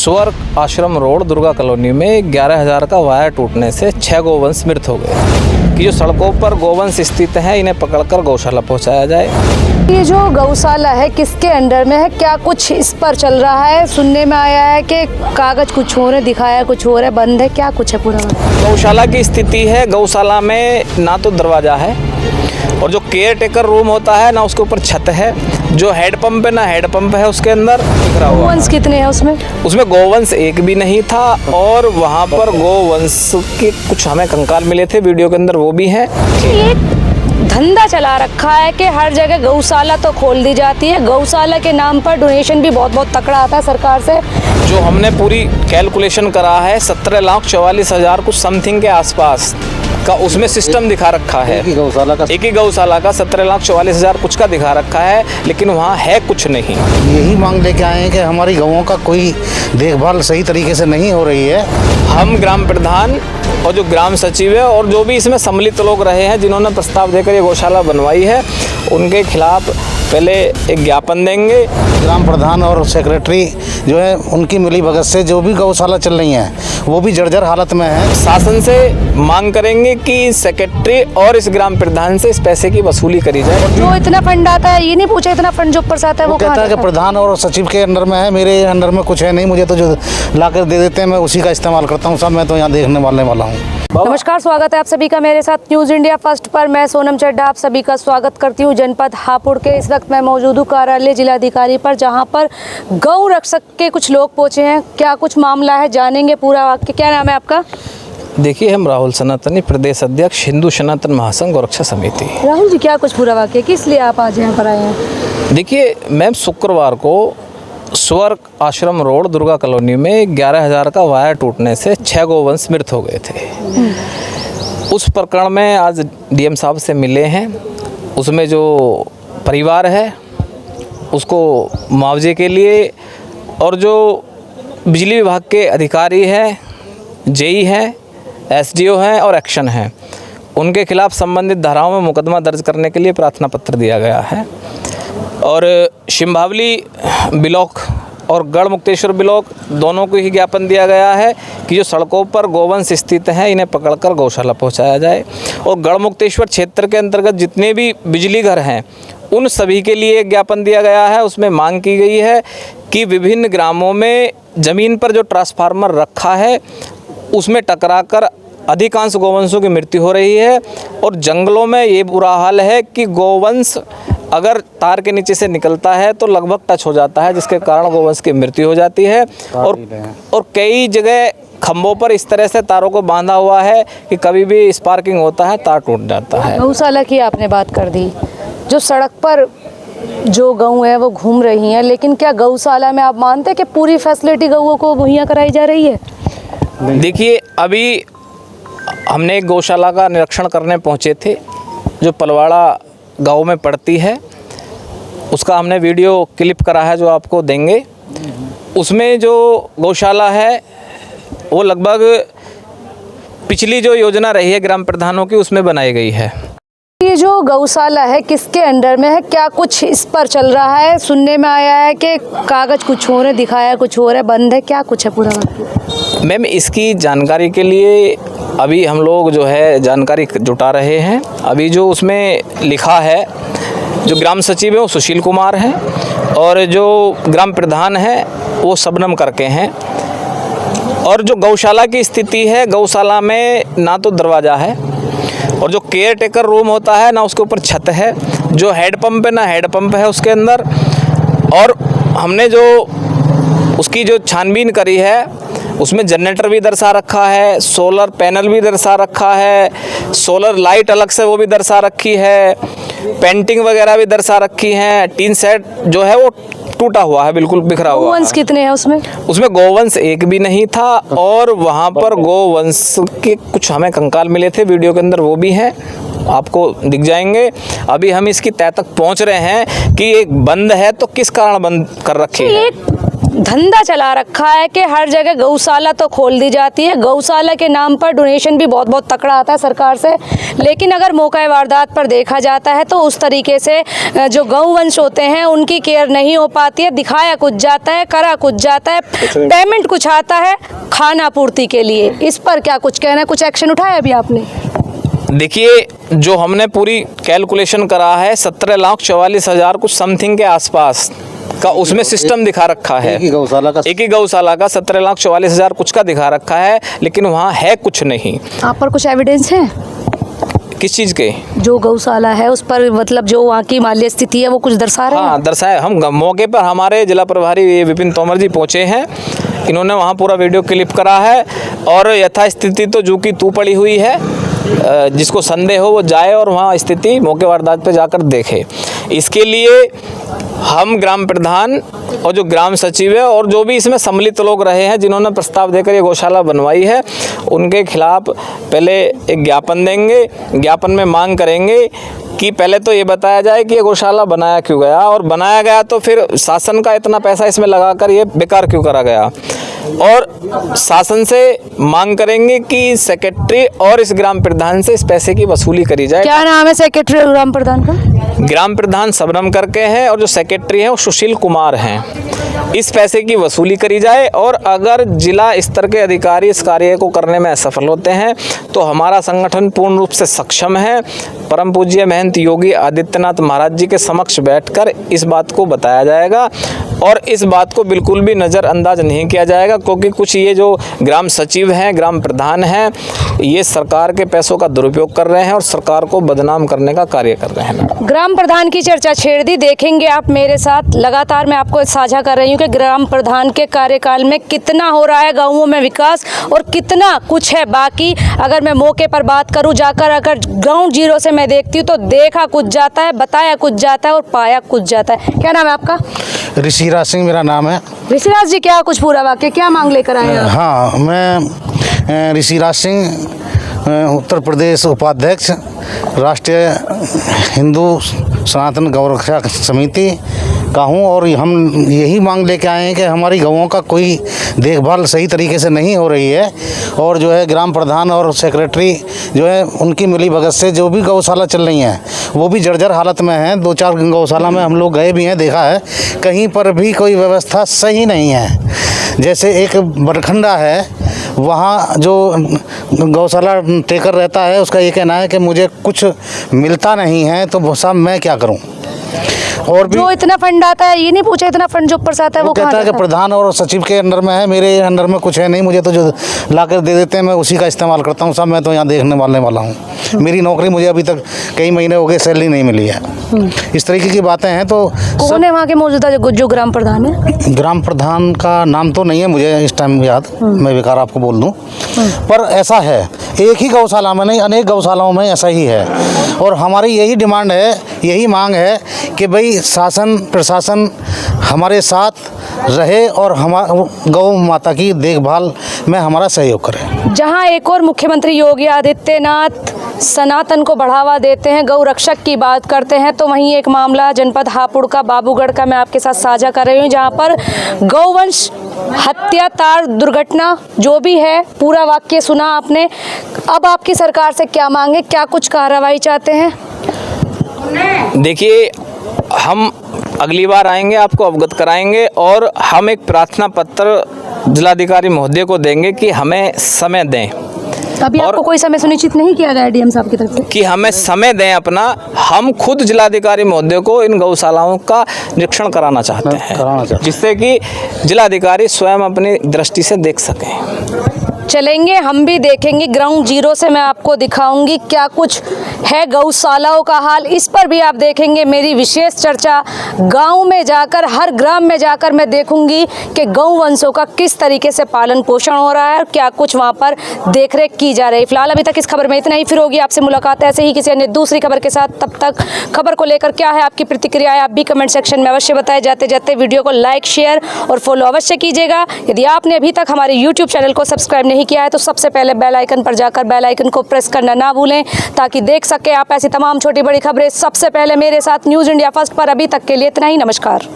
स्वर्ग आश्रम road Durga colony में 11,000 का वायर टूटने से 6 गोवंश मृत हो गए कि जो सड़कों पर गोवंश स्थित हैं इन्हें पकड़कर गौशाला पहुंचाया जाए। ये जो गौशाला है किसके अंडर में है, क्या कुछ इस पर चल रहा है? सुनने में आया है कि कागज कुछ हो रहे, दिखाया कुछ हो रहा है, बंद है, क्या कुछ है पूरा? गौशाला की स्थिति है, गौशाला में ना तो दरवाज़ा है और जो केयर टेकर रूम होता है ना उसके ऊपर छत है, जो हेड पंप है ना हेड पंप है उसके अंदर बिखरा हुआ। गोवंश कितने हैं उसमें? उसमें गोवंश एक भी नहीं था और वहाँ पर गोवंश के कुछ हमें कंकाल मिले थे, वीडियो के अंदर वो भी हैं। एक धंधा चला रखा है कि हर जगह गौशाला तो खोल दी जाती है, गौशाला के नाम पर डोनेशन भी बहुत तकड़ा आता है सरकार से। जो हमने पूरी कैलकुलेशन करा है 17,44,000 कुछ समथिंग के आसपास का उसमें सिस्टम दिखा रखा है। एक ही गौशाला का 17,44,000 कुछ का दिखा रखा है, लेकिन वहाँ है कुछ नहीं। यही मांग लेके आए हैं कि हमारी गौओं का कोई देखभाल सही तरीके से नहीं हो रही है। हम ग्राम प्रधान और जो ग्राम सचिव है और जो भी इसमें सम्मिलित लोग रहे हैं जिन्होंने प्रस्ताव देकर ये गौशाला बनवाई है उनके खिलाफ पहले एक ज्ञापन देंगे। ग्राम प्रधान और सेक्रेटरी जो है उनकी मिली भगत से जो भी गौशाला चल रही हैं वो भी जर्जर हालत में है। शासन से मांग करेंगे कि सेक्रेटरी और इस ग्राम प्रधान से इस पैसे की वसूली करी जाए। जो इतना फंड आता है, ये नहीं पूछा इतना फंड जो ऊपर से आता है वो कहता है कि प्रधान और सचिव के अंडर में है, मेरे अंडर में कुछ है नहीं, मुझे तो जो ला कर दे देते हैं मैं उसी का इस्तेमाल करता हूँ। सब मैं तो यहाँ देखने वाला हूँ। नमस्कार, स्वागत है आप सभी का मेरे साथ न्यूज़ इंडिया फर्स्ट पर। मैं सोनम चड्ढा आप सभी का स्वागत करती हूँ जनपद हापुड़ के। इस वक्त मैं मौजूद हूँ कार्यालय जिलाधिकारी पर, जहाँ पर गौ रक्षक के कुछ लोग पहुँचे हैं। क्या कुछ मामला है जानेंगे पूरा वाक्य। क्या नाम है आपका? देखिए, हम राहुल सनातनी, प्रदेश अध्यक्ष हिंदू सनातन महासंघ गौरक्षा समिति। राहुल जी, क्या कुछ पूरा वाक्य, किस लिए आप आज यहाँ पर आए हैं? देखिए मैम, शुक्रवार को स्वर्ग आश्रम रोड दुर्गा कॉलोनी में 11,000 का वायर टूटने से 6 गोवंश मृत हो गए थे। उस प्रकरण में आज डीएम साहब से मिले हैं। उसमें जो परिवार है उसको मुआवजे के लिए और जो बिजली विभाग के अधिकारी हैं, जेई हैं, एसडीओ हैं और एक्शन हैं, उनके खिलाफ संबंधित धाराओं में मुकदमा दर्ज करने के लिए प्रार्थना पत्र दिया गया है। और शिमभावली ब्लॉक और गढ़ मुक्तेश्वर ब्लॉक दोनों को ही ज्ञापन दिया गया है कि जो सड़कों पर गोवंश स्थित हैं इन्हें पकड़कर गौशाला पहुंचाया जाए। और गढ़ मुक्तेश्वर क्षेत्र के अंतर्गत जितने भी बिजली घर हैं उन सभी के लिए एक ज्ञापन दिया गया है। उसमें मांग की गई है कि विभिन्न ग्रामों में ज़मीन पर जो ट्रांसफार्मर रखा है उसमें टकराकर अधिकांश गोवंशों की मृत्यु हो रही है। और जंगलों में ये बुरा हाल है कि गोवंश अगर तार के नीचे से निकलता है तो लगभग टच हो जाता है, जिसके कारण गोवंश की मृत्यु हो जाती है। और कई जगह खंभों पर इस तरह से तारों को बांधा हुआ है कि कभी भी स्पार्किंग होता है तार टूट जाता है। गौशाला की आपने बात कर दी, जो सड़क पर जो गऊ है वो घूम रही हैं, लेकिन क्या गौशाला में आप मानते हैं कि पूरी फैसिलिटी गऊओं को मुहैया कराई जा रही है? देखिए, अभी हमने एक गौशाला का निरीक्षण करने पहुंचे थे जो पलवाड़ा गांव में पड़ती है। उसका हमने वीडियो क्लिप करा है जो आपको देंगे। उसमें जो गौशाला है वो लगभग पिछली जो योजना रही है ग्राम प्रधानों की उसमें बनाई गई है। ये जो गौशाला है किसके अंडर में है, क्या कुछ इस पर चल रहा है? सुनने में आया है कि कागज कुछ हो रहे, दिखाया कुछ हो रहा है, बंद है, क्या कुछ है पूरा वाक्य? मैम, इसकी जानकारी के लिए अभी हम लोग जो है जानकारी जुटा रहे हैं। अभी जो उसमें लिखा है, जो ग्राम सचिव है वो सुशील कुमार हैं और जो ग्राम प्रधान है वो शबनम करके हैं। और जो गौशाला की स्थिति है, गौशाला में ना तो दरवाज़ा है और जो केयर टेकर रूम होता है ना उसके ऊपर छत है, जो हेड पंप है ना हेड पंप है उसके अंदर। और हमने जो उसकी जो छानबीन करी है उसमें जनरेटर भी दर्शा रखा है, सोलर पैनल भी दर्शा रखा है, सोलर लाइट अलग से वो भी दर्शा रखी है, पेंटिंग वगैरह भी दर्शा रखी है। टीन सेट जो है वो टूटा हुआ है, बिल्कुल बिखरा हुआ। गोवंश कितने हैं उसमें? उसमें गोवंश एक भी नहीं था और वहाँ पर गोवंश के कुछ हमें कंकाल मिले थे, वीडियो के अंदर वो भी हैं, आपको दिख जाएंगे। अभी हम इसकी तह तक पहुँच रहे हैं कि एक बंद है तो किस कारण बंद कर रखी है। धंधा चला रखा है कि हर जगह गौशाला तो खोल दी जाती है, गौशाला के नाम पर डोनेशन भी बहुत बहुत तकड़ा आता है सरकार से, लेकिन अगर मौका वारदात पर देखा जाता है तो उस तरीके से जो गौवंश होते हैं उनकी केयर नहीं हो पाती है। दिखाया कुछ जाता है, करा कुछ जाता है, पेमेंट कुछ आता है खाना पूर्ति के लिए। इस पर क्या कुछ कहना है, कुछ एक्शन उठाया अभी आपने? देखिए, जो हमने पूरी कैलकुलेशन करा है 17,44,000 कुछ समथिंग के आसपास का उसमें सिस्टम दिखा रखा है। एक ही गौशाला का 17,44,000 कुछ का दिखा रखा है, लेकिन वहाँ है कुछ नहीं। आप पर कुछ एविडेंस है किस चीज़ के? जो गौशाला है उस पर, मतलब जो वहाँ की माली स्थिति है वो कुछ दर्शा रहे हैं? हाँ, दर्शाए। हम मौके पर हमारे जिला प्रभारी विपिन तोमर जी पहुँचे हैं, इन्होंने वहाँ पूरा वीडियो क्लिप करा है और यथास्थिति तो जो कि तू पड़ी हुई है, जिसको संदेह हो वो जाए और वहाँ स्थिति मौके वारदात पे जाकर देखे। इसके लिए हम ग्राम प्रधान और जो ग्राम सचिव है और जो भी इसमें सम्मिलित लोग रहे हैं जिन्होंने प्रस्ताव देकर ये गौशाला बनवाई है, उनके खिलाफ पहले एक ज्ञापन देंगे। ज्ञापन में मांग करेंगे कि पहले तो ये बताया जाए कि ये गौशाला बनाया क्यों गया, और बनाया गया तो फिर शासन का इतना पैसा इसमें लगाकर ये बेकार क्यों करा गया। और शासन से मांग करेंगे कि सेक्रेटरी और इस ग्राम प्रधान से इस पैसे की वसूली करी जाए। क्या नाम है सेक्रेटरी और ग्राम प्रधान का? ग्राम प्रधान सबनम करके हैं और जो सेक्रेटरी हैं वो सुशील कुमार हैं। इस पैसे की वसूली करी जाए और अगर जिला स्तर के अधिकारी इस कार्य को करने में असफल होते हैं तो हमारा संगठन पूर्ण रूप से सक्षम है। परम पूज्य महंत योगी आदित्यनाथ महाराज जी के समक्ष बैठकर इस बात को बताया जाएगा और इस बात को बिल्कुल भी नज़रअंदाज नहीं किया जाएगा, क्योंकि कुछ ये जो ग्राम सचिव हैं, ग्राम प्रधान हैं, ये सरकार के पैसों का दुरुपयोग कर रहे हैं और सरकार को बदनाम करने का कार्य कर रहे हैं। ग्राम प्रधान की चर्चा छेड़ दी, देखेंगे आप मेरे साथ। लगातार मैं आपको साझा कर रही हूँ कि ग्राम प्रधान के कार्यकाल में कितना हो रहा है गाँवों में विकास और कितना कुछ है बाकी। अगर मैं मौके पर बात करूँ, जाकर अगर ग्राउंड जीरो से मैं देखती हूँ तो देखा कुछ जाता है, बताया कुछ जाता है और पाया कुछ जाता है। क्या नाम है आपका? ऋषिराज सिंह मेरा नाम है। ऋषिराज जी, क्या कुछ पूरा वाक्य, क्या मांग लेकर आए हैं? हाँ, मैं ऋषिराज सिंह, उत्तर प्रदेश उपाध्यक्ष, राष्ट्रीय हिंदू सनातन गौरक्षा समिति का हूँ और हम यही मांग लेके आए हैं कि हमारी गौओं का कोई देखभाल सही तरीके से नहीं हो रही है और जो है ग्राम प्रधान और सेक्रेटरी जो है उनकी मिलीभगत से जो भी गौशाला चल रही हैं वो भी जर्जर हालत में हैं। 2-4 गौशाला में हम लोग गए भी हैं, देखा है, कहीं पर भी कोई व्यवस्था सही नहीं है। जैसे एक बरखंडा है, वहाँ जो गौशाला टेकर रहता है उसका ये कहना है कि मुझे कुछ मिलता नहीं है, तो साहब मैं क्या करूँ। और भी जो इतना फंड आता है, ये नहीं पूछा इतना फंड जो ऊपर से आता है वो कहता है कि प्रधान और सचिव के अंडर में है, मेरे अंडर में कुछ है नहीं, मुझे तो जो ला कर दे देते हैं मैं उसी का इस्तेमाल करता हूँ। साहब मैं तो यहाँ देखने वाला हूँ, मेरी नौकरी मुझे अभी तक कई महीने हो गए, सैलरी नहीं मिली है। इस तरीके की बातें हैं। तो कौन है वहाँ के मौजूदा जो ग्राम प्रधान है? ग्राम प्रधान का नाम तो नहीं है मुझे इस टाइम याद, मैं बेकार आपको बोल दूं, पर ऐसा है, एक ही गौशाला में नहीं अनेक गौशालाओं में ऐसा ही है। और हमारी यही डिमांड है, यही मांग है कि भाई शासन प्रशासन हमारे साथ रहे और गौ माता की देखभाल में हमारा सहयोग करे। जहां एक और मुख्यमंत्री योगी आदित्यनाथ सनातन को बढ़ावा देते हैं, गौ रक्षक की बात करते हैं, तो वहीं एक मामला जनपद हापुड़ का बाबूगढ़ का मैं आपके साथ साझा कर रही हूँ, जहां पर गौवंश हत्या तार दुर्घटना जो भी है, पूरा वाक्य सुना आपने। अब आपकी सरकार से क्या मांगे, क्या कुछ कार्रवाई चाहते हैं? देखिए, हम अगली बार आएंगे, आपको अवगत कराएंगे और हम एक प्रार्थना पत्र जिलाधिकारी महोदय को देंगे कि हमें समय दें। अभी आपको कोई समय सुनिश्चित नहीं किया गया डीएम साहब की तरफ से कि हमें समय दें अपना, हम खुद जिलाधिकारी महोदय को इन गौशालाओं का निरीक्षण कराना चाहते हैं, जिससे कि जिलाधिकारी स्वयं अपनी दृष्टि से देख सकें। चलेंगे, हम भी देखेंगे, ग्राउंड जीरो से मैं आपको दिखाऊंगी क्या कुछ है गौशालाओं का हाल। इस पर भी आप देखेंगे मेरी विशेष चर्चा। गांव में जाकर, हर ग्राम में जाकर मैं देखूंगी कि गौवंशों का किस तरीके से पालन पोषण हो रहा है और क्या कुछ वहां पर देखरेख की जा रही है। फिलहाल अभी तक इस खबर में इतना ही, फिर होगी आपसे मुलाकात ऐसे ही किसी अन्य दूसरी खबर के साथ। तब तक खबर को लेकर क्या है आपकी प्रतिक्रिया है, आप भी कमेंट सेक्शन में अवश्य बताए। जाते जाते वीडियो को लाइक, शेयर और फॉलो अवश्य कीजिएगा। यदि आपने अभी तक हमारे यूट्यूब चैनल को सब्सक्राइब नहीं किया है तो सबसे पहले बेल आइकन पर जाकर बेल आइकन को प्रेस करना ना भूलें, ताकि देख सके आप ऐसी तमाम छोटी बड़ी खबरें सबसे पहले मेरे साथ न्यूज़ इंडिया फर्स्ट पर। अभी तक के लिए इतना ही, नमस्कार।